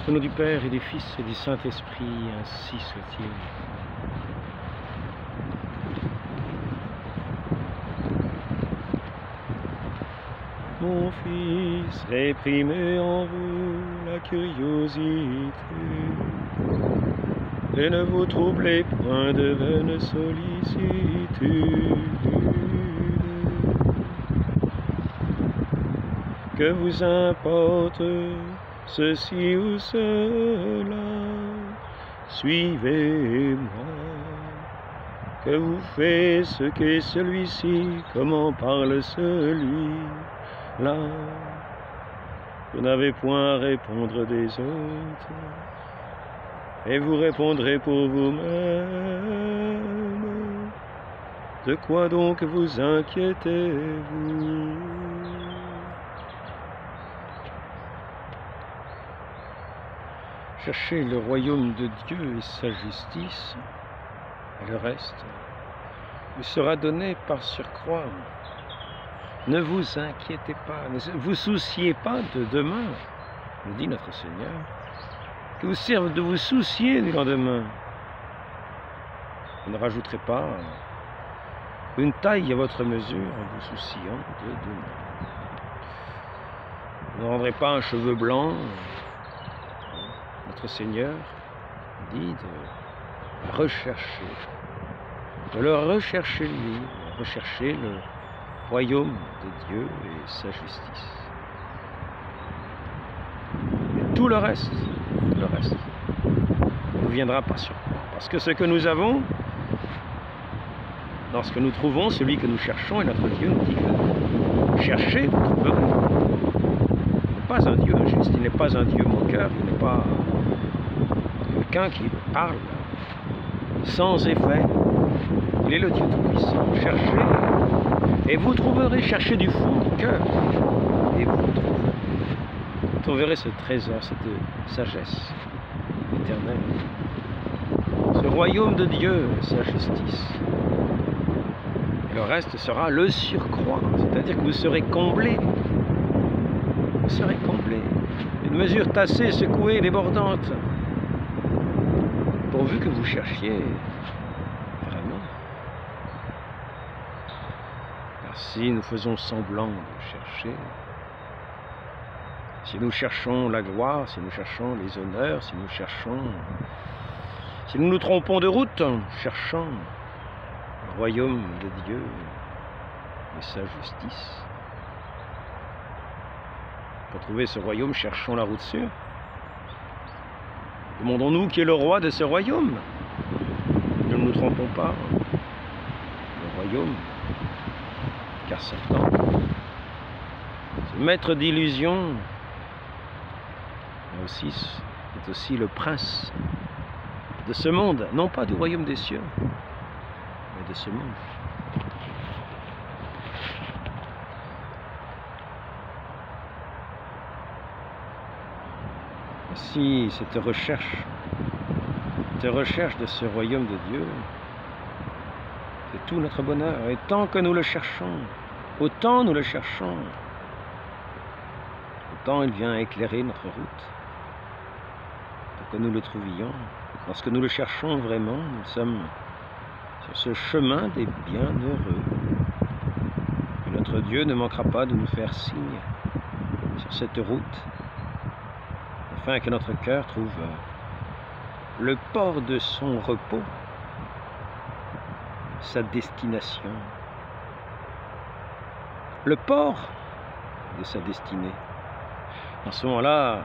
Au nom du Père et du Fils et du Saint-Esprit, ainsi soit-il. Mon fils, réprimez en vous la curiosité, et ne vous troublez point de vaines sollicitudes. Que vous importe ceci ou cela, suivez-moi. Que vous fait ce qu'est celui-ci, comment parle celui-là. Vous n'avez point à répondre des autres, et vous répondrez pour vous-même. De quoi donc vous inquiétez-vous? Cherchez le royaume de Dieu et sa justice, et le reste vous sera donné par surcroît. Ne vous inquiétez pas, ne vous souciez pas de demain, nous dit notre Seigneur, que vous serve de vous soucier du lendemain. Vous ne rajouterez pas une taille à votre mesure en vous souciant de demain. Vous ne rendrez pas un cheveu blanc. Notre Seigneur dit de rechercher, de le rechercher lui, de rechercher le royaume de Dieu et sa justice. Et tout le reste nous viendra par surcroît. Parce que ce que nous avons, lorsque nous trouvons celui que nous cherchons, et notre Dieu nous dit que cherchez, vous trouverez. Il n'est pas un Dieu injuste, il n'est pas un Dieu moqueur, il n'est pas quelqu'un qui parle sans effet. Il est le Dieu Tout-Puissant. Cherchez et vous trouverez. Cherchez du fond du cœur et vous trouverez. Vous trouverez ce trésor, cette sagesse éternelle, ce royaume de Dieu, sa justice. Et le reste sera le surcroît, c'est-à-dire que vous serez comblés. Vous serez comblés. Une mesure tassée, secouée, débordante. Pourvu que vous cherchiez vraiment. Car si nous faisons semblant de chercher, si nous cherchons la gloire, si nous cherchons les honneurs, si nous nous trompons de route, cherchant le royaume de Dieu et sa justice. Pour trouver ce royaume, cherchons la route sûre. Demandons-nous qui est le roi de ce royaume. Ne nous trompons pas. Le royaume, car Satan, ce maître d'illusion, est aussi le prince de ce monde, non pas du royaume des cieux, mais de ce monde. Si cette recherche de ce royaume de Dieu, c'est tout notre bonheur. Et tant que nous le cherchons, autant nous le cherchons, autant il vient éclairer notre route, pour que nous le trouvions. Lorsque nous le cherchons vraiment, nous sommes sur ce chemin des bienheureux. Et notre Dieu ne manquera pas de nous faire signe sur cette route, afin que notre cœur trouve le port de son repos, sa destination, le port de sa destinée. En ce moment-là,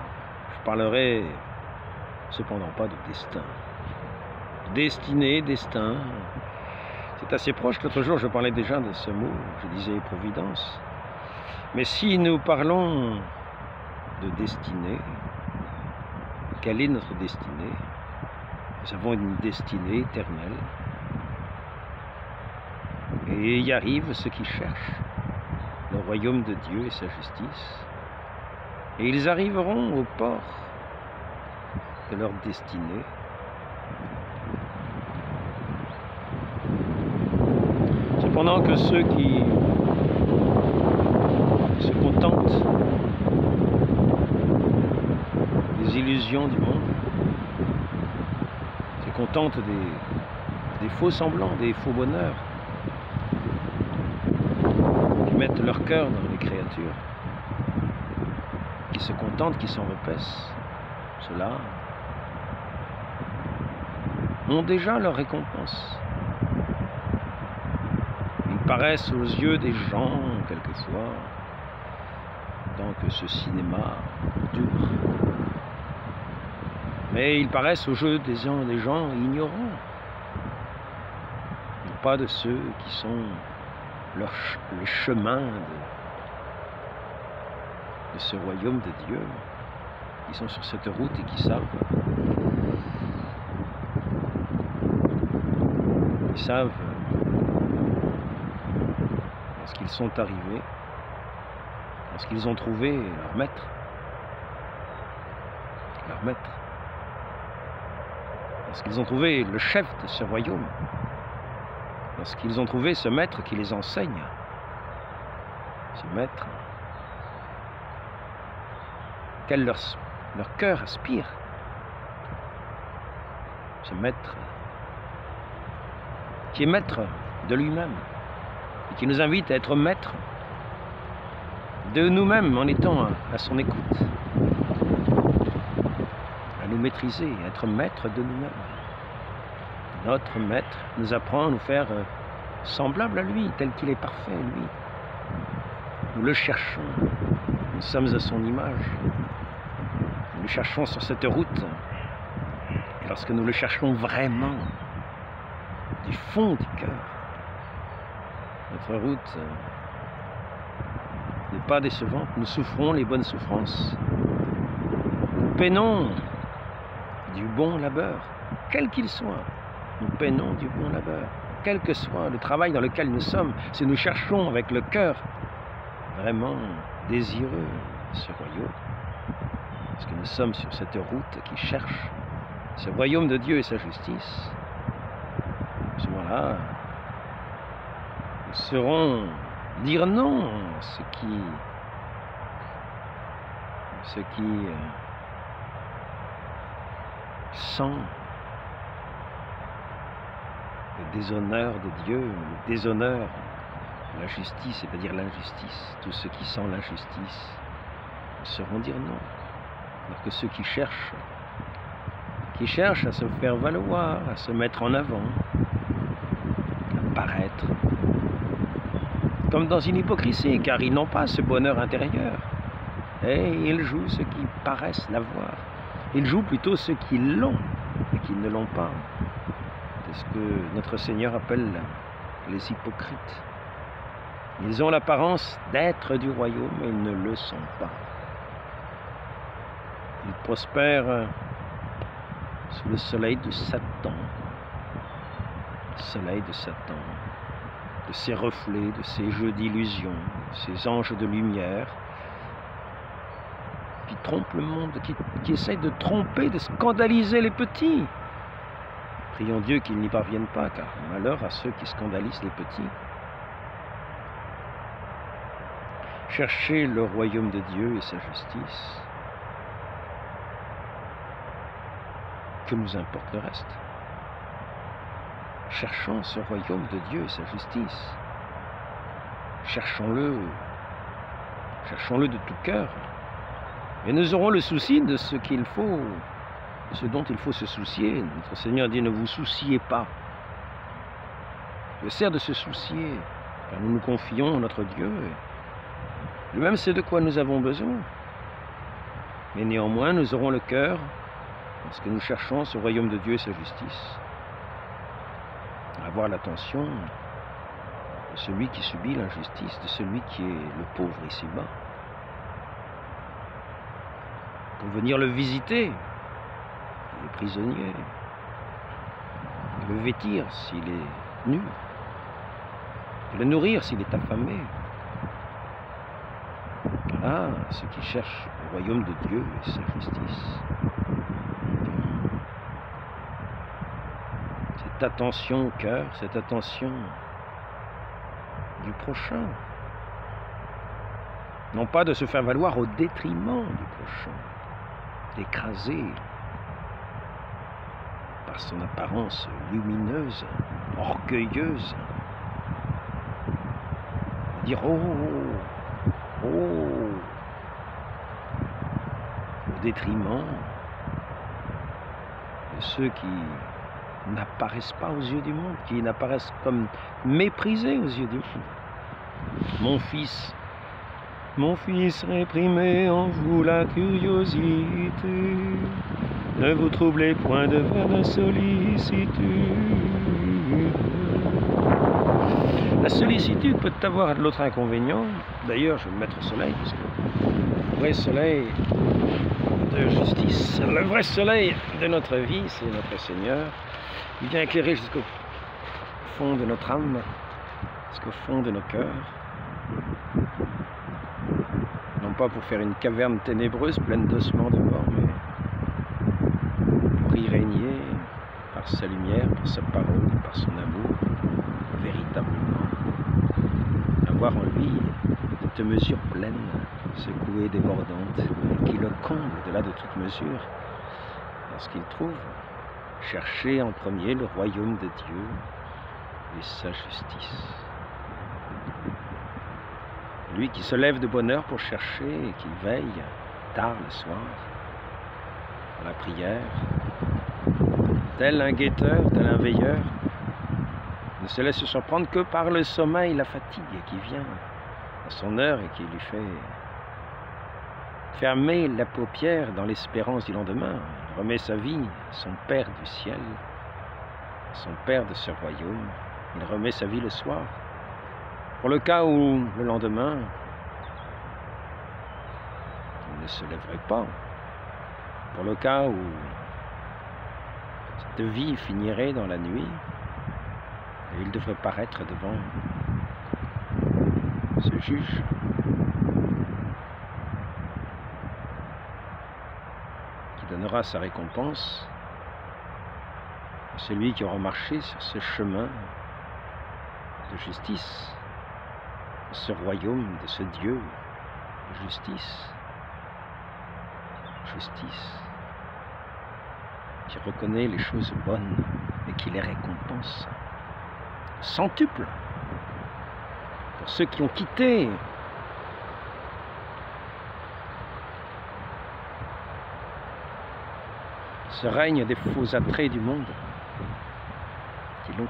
je parlerai cependant pas de destin. Destinée, destin, c'est assez proche. L'autre jour, je parlais déjà de ce mot, je disais providence. Mais si nous parlons de destinée, quelle est notre destinée? Nous avons une destinée éternelle. Et y arrivent ceux qui cherchent le royaume de Dieu et sa justice. Et ils arriveront au port de leur destinée. Cependant que ceux qui se contentent des illusions du monde, se contentent des faux semblants, des faux bonheurs, qui mettent leur cœur dans les créatures, qui se contentent, qui s'en repaissent. Ceux-là ont déjà leur récompense. Ils paraissent aux yeux des gens, quelquefois, tant que ce cinéma dure. Mais ils paraissent aux yeux des gens ignorants, non pas de ceux qui sont les chemins de ce royaume de Dieu, qui sont sur cette route et qui savent lorsqu'ils sont arrivés, lorsqu'ils ont trouvé leur maître, lorsqu'ils ont trouvé le chef de ce royaume, lorsqu'ils ont trouvé ce maître qui les enseigne, ce maître auquel leur cœur aspire, ce maître qui est maître de lui-même et qui nous invite à être maître de nous-mêmes en étant à son écoute, à nous maîtriser, à être maître de nous-mêmes. Notre maître nous apprend à nous faire semblables à lui, tel qu'il est parfait, lui. Nous le cherchons, nous sommes à son image, nous le cherchons sur cette route, et lorsque nous le cherchons vraiment, du fond du cœur, notre route n'est pas décevante, nous souffrons les bonnes souffrances, nous peinons du bon labeur, quel qu'il soit, nous peinons du bon labeur, quel que soit le travail dans lequel nous sommes, si nous cherchons avec le cœur vraiment désireux ce royaume, parce que nous sommes sur cette route qui cherche ce royaume de Dieu et sa justice, à ce moment-là, nous saurons dire non à ce qui sent le déshonneur de Dieu, le déshonneur de la justice, c'est-à-dire l'injustice. Tous ceux qui sentent l'injustice sauront dire non. Alors que ceux qui cherchent à se faire valoir, à se mettre en avant, à paraître, comme dans une hypocrisie, car ils n'ont pas ce bonheur intérieur. Et ils jouent ceux qui paraissent l'avoir. Ils jouent plutôt ceux qui l'ont et qui ne l'ont pas. C'est ce que notre Seigneur appelle les hypocrites. Ils ont l'apparence d'être du royaume, mais ils ne le sont pas. Ils prospèrent sous le soleil de Satan. Le soleil de Satan, de ses reflets, de ses jeux d'illusions, ses anges de lumière, qui trompent le monde, qui essayent de tromper, de scandaliser les petits. Prions Dieu qu'ils n'y parviennent pas, car malheur à ceux qui scandalisent les petits. Cherchez le royaume de Dieu et sa justice. Que nous importe le reste? Cherchons ce royaume de Dieu et sa justice. Cherchons-le de tout cœur. Et nous aurons le souci de ce qu'il faut, de ce dont il faut se soucier. Notre Seigneur dit, ne vous souciez pas. Il sert de se soucier, car nous nous confions en notre Dieu. Lui-même sait de quoi nous avons besoin. Mais néanmoins, nous aurons le cœur, parce que nous cherchons ce royaume de Dieu et sa justice, à avoir l'attention de celui qui subit l'injustice, de celui qui est le pauvre ici-bas, pour venir le visiter, il est prisonnier, le vêtir s'il est nu, le nourrir s'il est affamé. Voilà ceux qui cherchent le royaume de Dieu et sa justice. Cette attention au cœur, cette attention du prochain. Non pas de se faire valoir au détriment du prochain. écrasé par son apparence lumineuse, orgueilleuse. Dire oh, oh, au détriment de ceux qui n'apparaissent pas aux yeux du monde, qui n'apparaissent comme méprisés aux yeux du monde. Mon fils, réprimez en vous la curiosité, ne vous troublez point de vaine sollicitude. La sollicitude peut avoir de l'autre inconvénient. D'ailleurs, je vais me mettre au soleil, parce que le vrai soleil de justice, le vrai soleil de notre vie, c'est notre Seigneur. Il vient éclairer jusqu'au fond de notre âme, jusqu'au fond de nos cœurs. Non pas pour faire une caverne ténébreuse pleine d'ossements de mort, mais pour y régner par sa lumière, par sa parole, par son amour, véritablement. Avoir en lui cette mesure pleine, secouée, débordante, qui le comble au-delà de toute mesure, lorsqu'il trouve chercher en premier le royaume de Dieu et sa justice. Lui qui se lève de bonne heure pour chercher et qui veille tard le soir dans la prière, tel un guetteur, tel un veilleur, ne se laisse surprendre que par le sommeil, la fatigue qui vient à son heure et qui lui fait fermer la paupière dans l'espérance du lendemain. Il remet sa vie à son Père du ciel, à son Père de ce royaume. Il remet sa vie le soir, pour le cas où le lendemain, il ne se lèverait pas, pour le cas où cette vie finirait dans la nuit, et il devrait paraître devant ce juge. Qui donnera sa récompense à celui qui aura marché sur ce chemin de justice, de ce royaume, de ce Dieu de justice. Justice, qui reconnaît les choses bonnes et qui les récompense centuple pour ceux qui ont quitté ce règne des faux attraits du monde, qui l'ont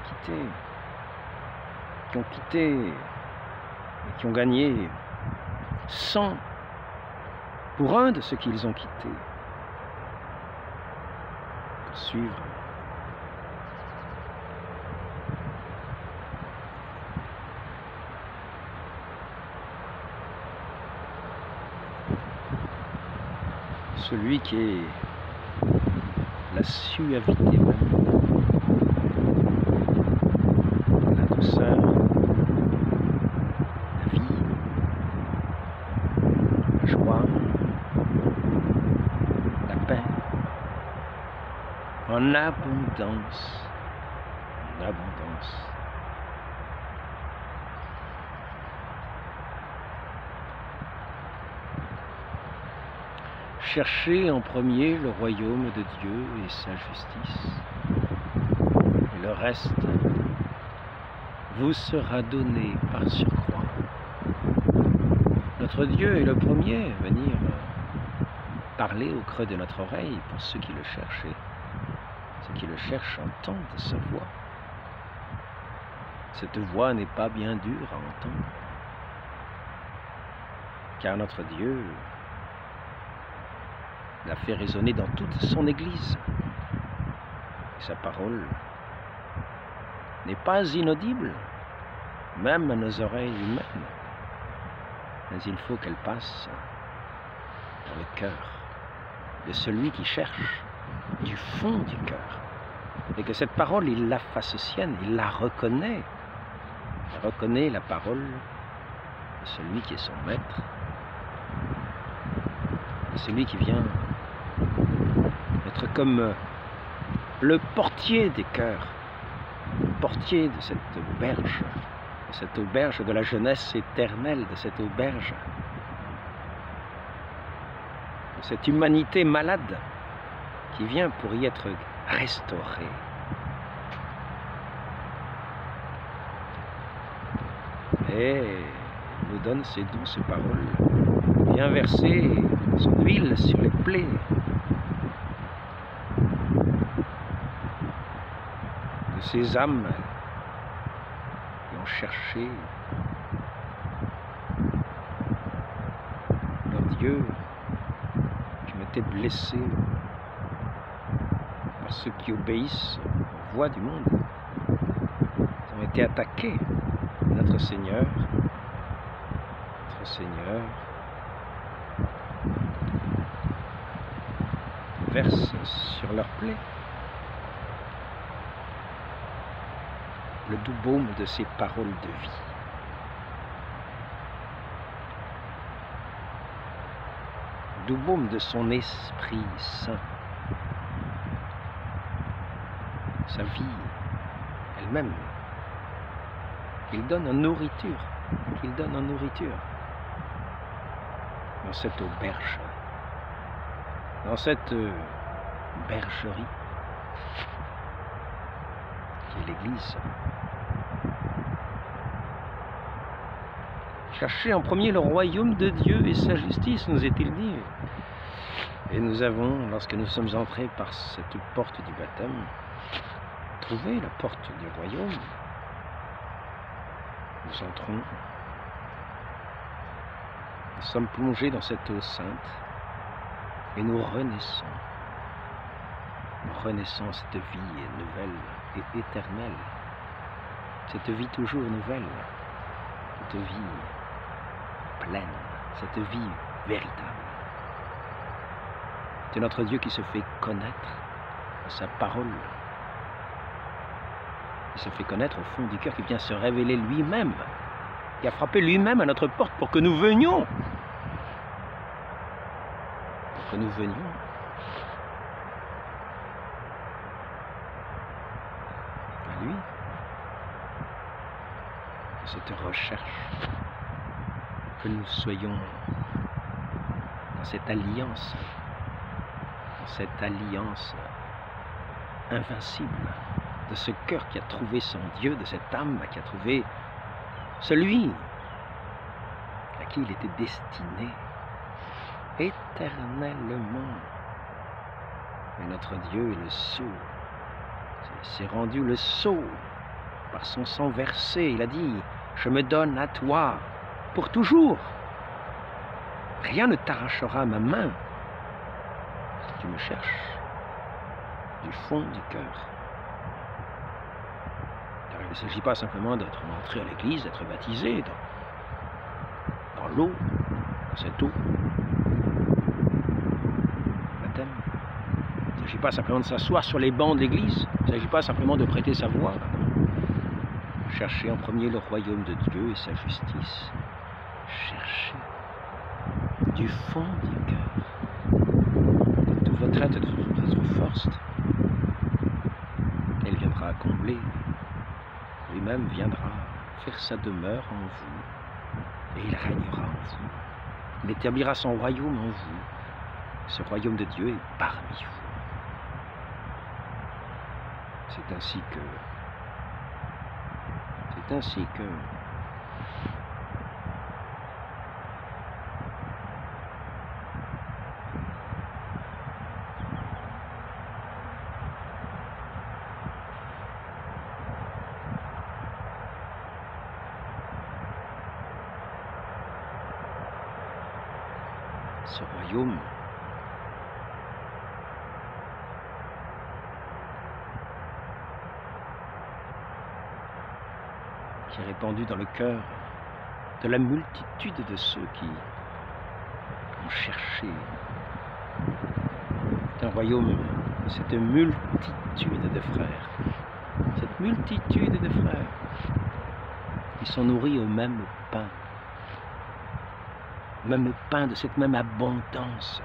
quitté, et qui ont gagné 100 pour un de ceux qu'ils ont quittés, pour suivre celui qui est la suavité même, la douceur, la vie, la joie, la paix, en abondance, en abondance. Cherchez en premier le royaume de Dieu et sa justice, et le reste vous sera donné par surcroît. Notre Dieu est le premier à venir parler au creux de notre oreille pour ceux qui le cherchent. Ceux qui le cherchent entendent sa voix. Cette voix n'est pas bien dure à entendre, car notre Dieu l'a fait résonner dans toute son Église. Et sa parole n'est pas inaudible, même à nos oreilles humaines, mais il faut qu'elle passe dans le cœur de celui qui cherche, du fond du cœur, et que cette parole, il la fasse sienne, il la reconnaît. Il reconnaît la parole de celui qui est son maître, de celui qui vient être comme le portier des cœurs, le portier de cette auberge de la jeunesse éternelle, de cette auberge cette humanité malade qui vient pour y être restaurée. Et il nous donne ces douces paroles. Viens verser son huile sur les plaies. De ces âmes qui ont cherché leur Dieu, qui ont été blessés par ceux qui obéissent aux voix du monde. Ils ont été attaqués. Notre Seigneur, verse sur leurs plaies le doux baume de ses paroles de vie. Le doux baume de son Esprit Saint. Sa vie elle-même. Qu'il donne en nourriture, dans cette auberge, dans cette bergerie qui est l'Église. Cherchez en premier le royaume de Dieu et sa justice, nous est-il dit. Et nous avons, lorsque nous sommes entrés par cette porte du baptême, trouvé la porte du royaume. Nous entrons, nous sommes plongés dans cette eau sainte et nous renaissons. Nous renaissons cette vie nouvelle et éternelle, cette vie toujours nouvelle, cette vie pleine, cette vie véritable. C'est notre Dieu qui se fait connaître à sa parole. Il se fait connaître au fond du cœur, qui vient se révéler lui-même, qui a frappé lui-même à notre porte pour que nous venions. Pour que nous venions. À lui. Cette recherche. Que nous soyons dans cette alliance invincible. De ce cœur qui a trouvé son Dieu, de cette âme qui a trouvé celui à qui il était destiné éternellement. Et notre Dieu est le sceau, s'est rendu le sceau par son sang versé. Il a dit, je me donne à toi pour toujours. Rien ne t'arrachera ma main si tu me cherches du fond du cœur. Il ne s'agit pas simplement d'être entré à l'église, d'être baptisé dans l'eau, dans cette eau. Baptême. Il ne s'agit pas simplement de s'asseoir sur les bancs de l'église. Il ne s'agit pas simplement de prêter sa voix. Cherchez en premier le royaume de Dieu et sa justice. Cherchez du fond du cœur, de toute votre être, de toute votre force. Elle viendra combler. Lui-même viendra faire sa demeure en vous, et il régnera en vous. Il établira son royaume en vous. Ce royaume de Dieu est parmi vous. C'est ainsi que ce royaume qui est répandu dans le cœur de la multitude de ceux qui ont cherché. C'est un royaume, cette multitude de frères, cette multitude de frères qui sont nourris au même pain de cette même abondance,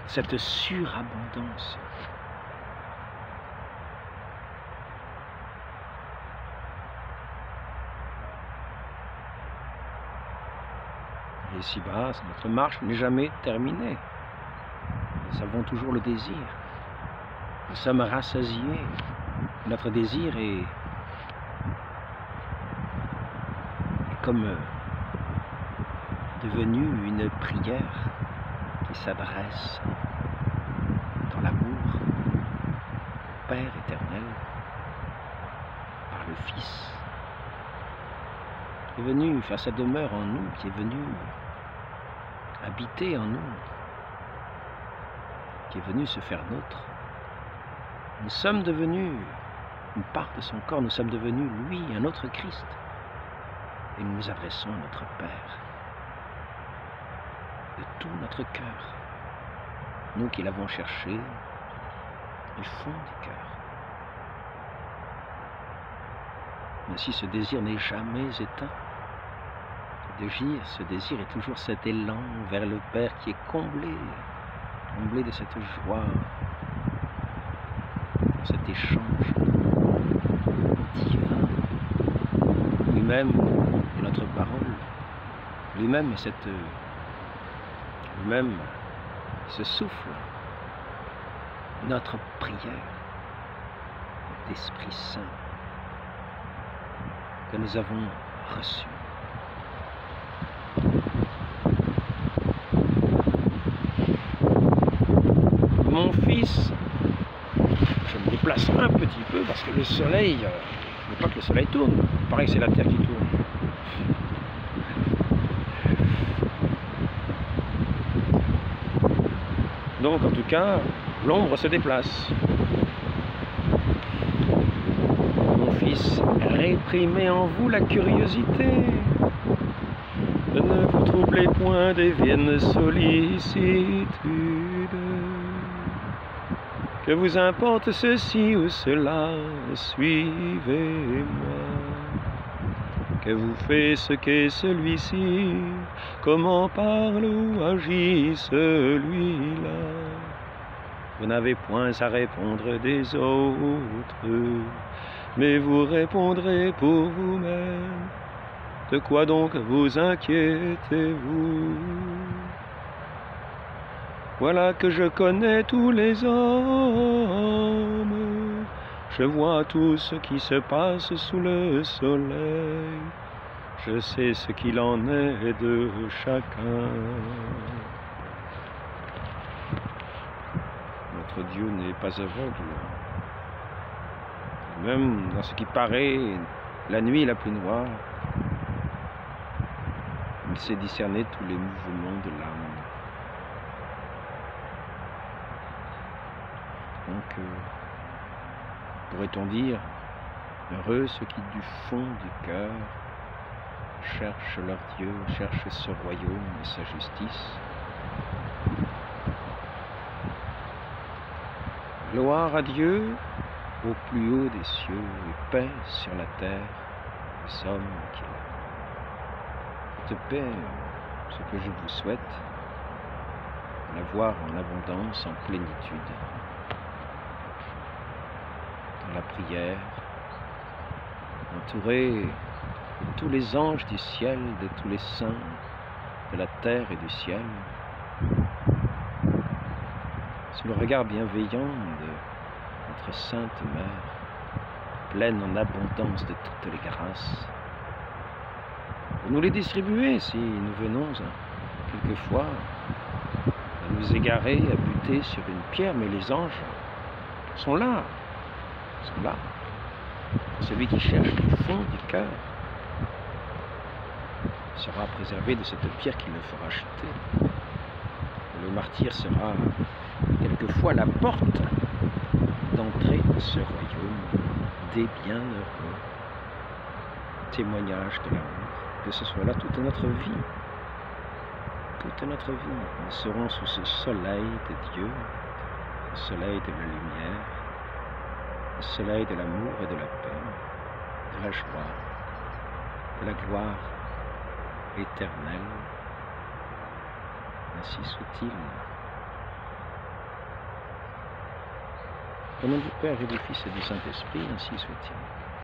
cette surabondance. Et ici-bas, notre marche n'est jamais terminée. nous avons toujours le désir. Nous sommes rassasiés. Notre désir est comme devenu une prière qui s'adresse dans l'amour au Père éternel par le Fils, qui est venu faire sa demeure en nous, qui est venu habiter en nous, qui est venu se faire nôtre. Nous sommes devenus une part de son corps, nous sommes devenus, lui, un autre Christ. Et nous nous adressons à notre Père de tout notre cœur, nous qui l'avons cherché du fond du cœur. Ainsi, ce désir n'est jamais éteint. Ce désir est toujours cet élan vers le Père qui est comblé de cette joie, de cet échange divin. Lui-même est notre parole, lui-même est lui-même ce souffle, notre prière d'Esprit Saint que nous avons reçu. Mon fils, je me déplace un petit peu parce que le soleil, je ne veux pas que le soleil tourne, pareil c'est la terre qui tourne. Donc en tout cas, l'ombre se déplace. Mon fils, réprimez en vous la curiosité. Ne vous troublez point des vaines sollicitudes. Que vous importe ceci ou cela, suivez-moi. Que vous fait ce qu'est celui-ci, comment parle ou agit celui-là. Vous n'avez point à répondre des autres, mais vous répondrez pour vous-même. De quoi donc vous inquiétez-vous? Voilà que je connais tous les hommes, je vois tout ce qui se passe sous le soleil, je sais ce qu'il en est de chacun. Notre Dieu n'est pas aveugle. Même dans ce qui paraît la nuit la plus noire, il sait discerner tous les mouvements de l'âme. Donc, pourrait-on dire, heureux ceux qui du fond du cœur cherchent leur Dieu, cherchent ce royaume et sa justice. Gloire à Dieu au plus haut des cieux et paix sur la terre aux hommes qu'il aime. Cette paix, ce que je vous souhaite, l'avoir en abondance, en plénitude. Dans la prière, entouré de tous les anges du ciel, de tous les saints de la terre et du ciel, sous le regard bienveillant de notre Sainte Mère, pleine en abondance de toutes les grâces, pour nous les distribuer si nous venons quelquefois à nous égarer, à buter sur une pierre, mais les anges sont là. Celui qui cherche du fond du cœur sera préservé de cette pierre qui le fera chuter. Le martyr sera quelquefois la porte d'entrée de ce royaume des bienheureux. Témoignage de l'amour, que ce soit là toute notre vie. Toute notre vie, nous serons sous ce soleil de Dieu, le soleil de la lumière, le soleil de l'amour et de la paix, de la joie, de la gloire éternelle. Ainsi soit-il. Au nom du Père et du Fils et du Saint-Esprit, ainsi soit-il.